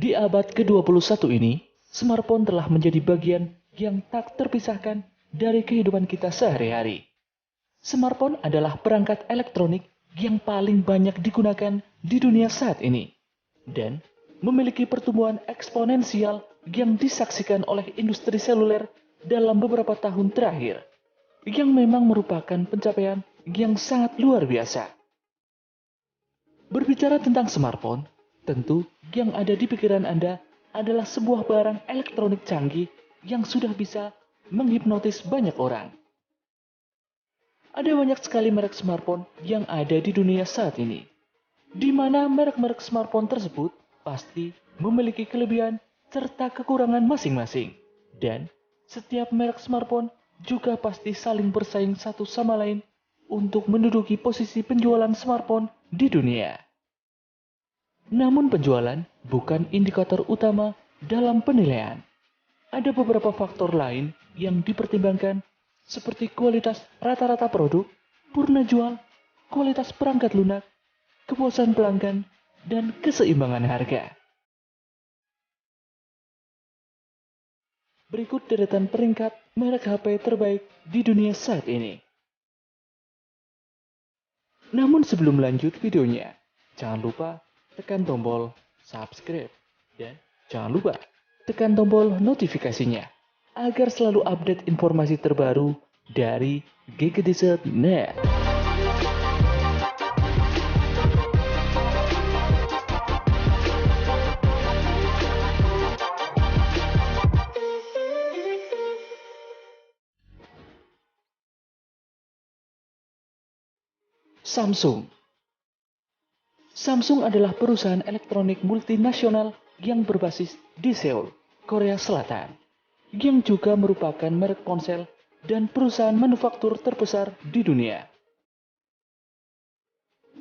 Di abad ke-21 ini, smartphone telah menjadi bagian yang tak terpisahkan dari kehidupan kita sehari-hari. Smartphone adalah perangkat elektronik yang paling banyak digunakan di dunia saat ini dan memiliki pertumbuhan eksponensial yang disaksikan oleh industri seluler dalam beberapa tahun terakhir, yang memang merupakan pencapaian yang sangat luar biasa. Berbicara tentang smartphone, tentu yang ada di pikiran Anda adalah sebuah barang elektronik canggih yang sudah bisa menghipnotis banyak orang. Ada banyak sekali merek smartphone yang ada di dunia saat ini, di mana merek-merek smartphone tersebut pasti memiliki kelebihan serta kekurangan masing-masing. Dan setiap merek smartphone juga pasti saling bersaing satu sama lain untuk menduduki posisi penjualan smartphone di dunia. Namun penjualan bukan indikator utama dalam penilaian. Ada beberapa faktor lain yang dipertimbangkan seperti kualitas rata-rata produk, purna jual, kualitas perangkat lunak, kepuasan pelanggan, dan keseimbangan harga. Berikut deretan peringkat merek HP terbaik di dunia saat ini. Namun sebelum lanjut videonya, jangan lupa tekan tombol subscribe dan jangan lupa tekan tombol notifikasinya agar selalu update informasi terbaru dari GGDZ.net. Samsung. Samsung adalah perusahaan elektronik multinasional yang berbasis di Seoul, Korea Selatan, yang juga merupakan merek ponsel dan perusahaan manufaktur terbesar di dunia.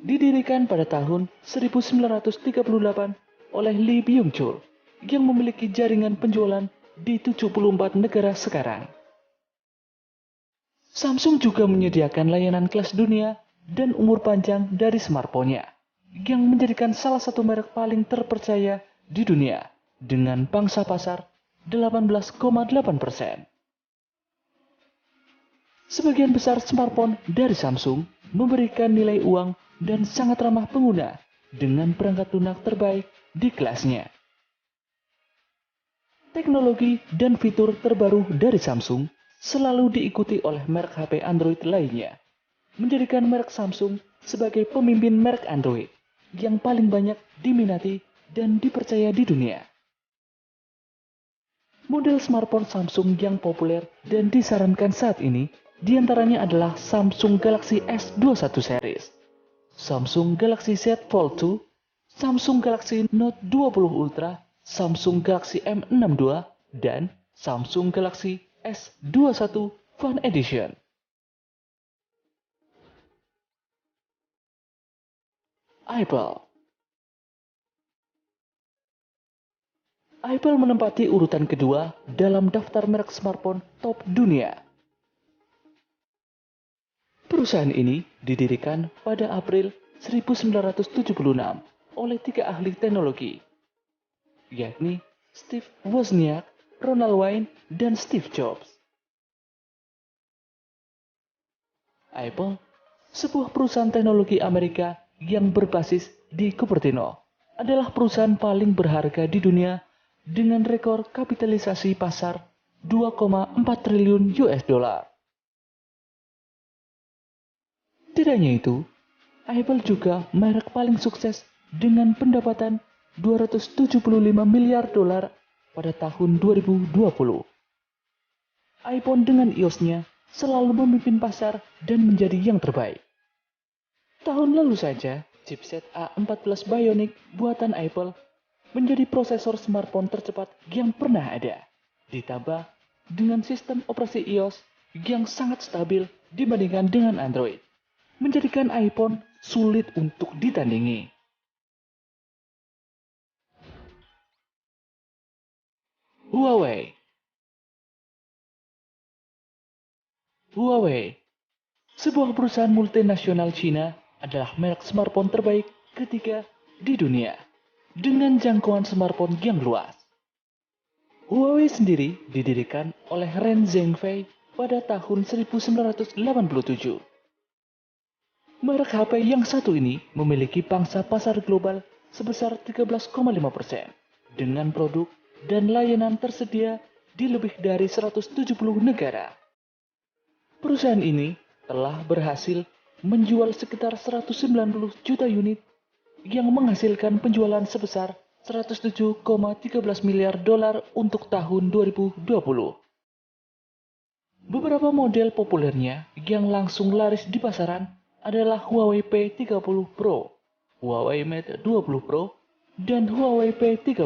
Didirikan pada tahun 1938 oleh Lee Byung-chul yang memiliki jaringan penjualan di 74 negara sekarang. Samsung juga menyediakan layanan kelas dunia dan umur panjang dari smartphone-nya, yang menjadikan salah satu merek paling terpercaya di dunia dengan pangsa pasar 18,8%. Sebagian besar smartphone dari Samsung memberikan nilai uang dan sangat ramah pengguna dengan perangkat lunak terbaik di kelasnya. Teknologi dan fitur terbaru dari Samsung selalu diikuti oleh merek HP Android lainnya, menjadikan merek Samsung sebagai pemimpin merek Android yang paling banyak diminati dan dipercaya di dunia. Model smartphone Samsung yang populer dan disarankan saat ini diantaranya adalah Samsung Galaxy S21 series, Samsung Galaxy Z Fold 2, Samsung Galaxy Note 20 Ultra, Samsung Galaxy M62, dan Samsung Galaxy S21 Fan Edition. Apple menempati urutan kedua dalam daftar merek smartphone top dunia. Perusahaan ini didirikan pada April 1976 oleh 3 ahli teknologi, yakni Steve Wozniak, Ronald Wayne, dan Steve Jobs. Apple, sebuah perusahaan teknologi Amerika yang berbasis di Cupertino, adalah perusahaan paling berharga di dunia dengan rekor kapitalisasi pasar 2,4 triliun US dollar. Tidak hanya itu, Apple juga merek paling sukses dengan pendapatan 275 miliar dolar pada tahun 2020. iPhone dengan iOS-nya selalu memimpin pasar dan menjadi yang terbaik. Tahun lalu saja, chipset A14 Bionic buatan Apple menjadi prosesor smartphone tercepat yang pernah ada, ditambah dengan sistem operasi iOS yang sangat stabil dibandingkan dengan Android, menjadikan iPhone sulit untuk ditandingi. Huawei, sebuah perusahaan multinasional Cina, adalah merek smartphone terbaik ketiga di dunia, dengan jangkauan smartphone yang luas. Huawei sendiri didirikan oleh Ren Zhengfei pada tahun 1987. Merek HP yang satu ini memiliki pangsa pasar global sebesar 13,5% dengan produk dan layanan tersedia di lebih dari 170 negara. Perusahaan ini telah berhasil menjual sekitar 190 juta unit yang menghasilkan penjualan sebesar 107,13 miliar dolar untuk tahun 2020. Beberapa model populernya yang langsung laris di pasaran adalah Huawei P30 Pro, Huawei Mate 20 Pro, dan Huawei P30.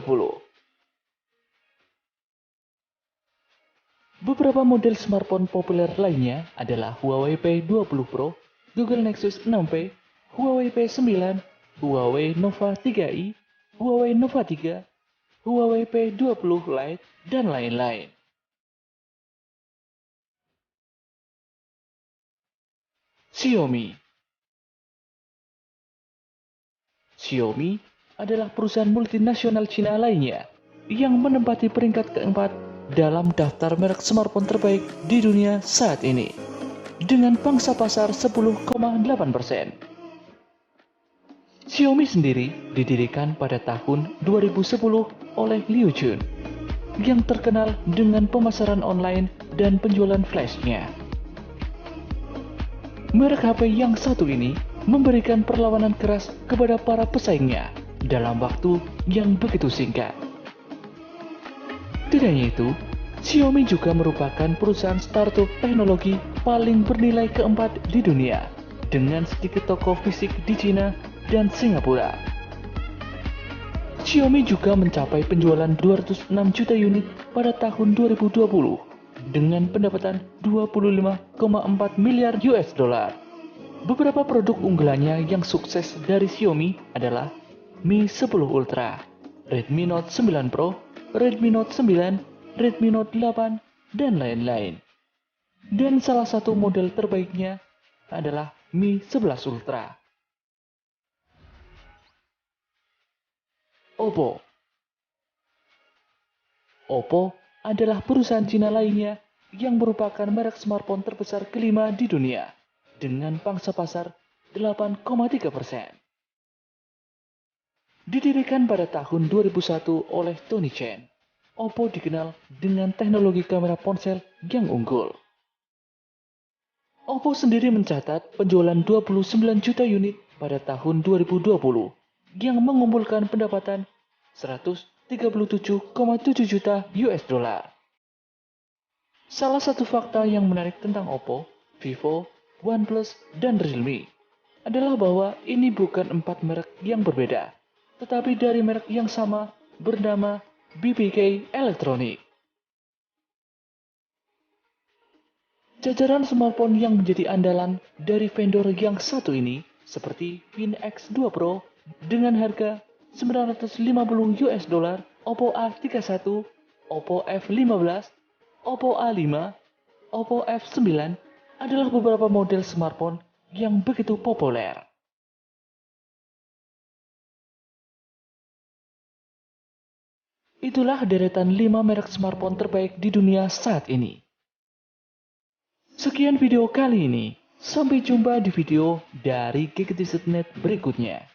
Beberapa model smartphone populer lainnya adalah Huawei P20 Pro, Google Nexus 6P, Huawei P9, Huawei Nova 3i, Huawei Nova 3, Huawei P20 Lite, dan lain-lain. Xiaomi adalah perusahaan multinasional Cina lainnya yang menempati peringkat keempat dalam daftar merek smartphone terbaik di dunia saat ini dengan pangsa pasar 10,8%. Xiaomi sendiri didirikan pada tahun 2010 oleh Liu Jun yang terkenal dengan pemasaran online dan penjualan flash-nya. Merek HP yang satu ini memberikan perlawanan keras kepada para pesaingnya dalam waktu yang begitu singkat. Tidak hanya itu, Xiaomi juga merupakan perusahaan startup teknologi paling bernilai keempat di dunia dengan sedikit toko fisik di Cina dan Singapura. Xiaomi juga mencapai penjualan 206 juta unit pada tahun 2020 dengan pendapatan 25,4 miliar US dollar. Beberapa produk unggulannya yang sukses dari Xiaomi adalah Mi 10 Ultra, Redmi Note 9 Pro, Redmi Note 9, Redmi Note 8, dan lain-lain. Dan salah satu model terbaiknya adalah Mi 11 Ultra. Oppo adalah perusahaan Cina lainnya yang merupakan merek smartphone terbesar kelima di dunia dengan pangsa pasar 8,3%. Didirikan pada tahun 2001 oleh Tony Chen, Oppo dikenal dengan teknologi kamera ponsel yang unggul. Oppo sendiri mencatat penjualan 29 juta unit pada tahun 2020 yang mengumpulkan pendapatan 137,7 juta US dollar. Salah satu fakta yang menarik tentang Oppo, Vivo, OnePlus, dan Realme adalah bahwa ini bukan 4 merek yang berbeda, tetapi dari merek yang sama bernama BBK Electronic. Jajaran smartphone yang menjadi andalan dari vendor yang satu ini seperti Fin X2 Pro dengan harga 950 US dollar, Oppo A31, Oppo F15, Oppo A5, Oppo F9 adalah beberapa model smartphone yang begitu populer. Itulah deretan 5 merek smartphone terbaik di dunia saat ini. Sekian video kali ini. Sampai jumpa di video dari Gadget.net berikutnya.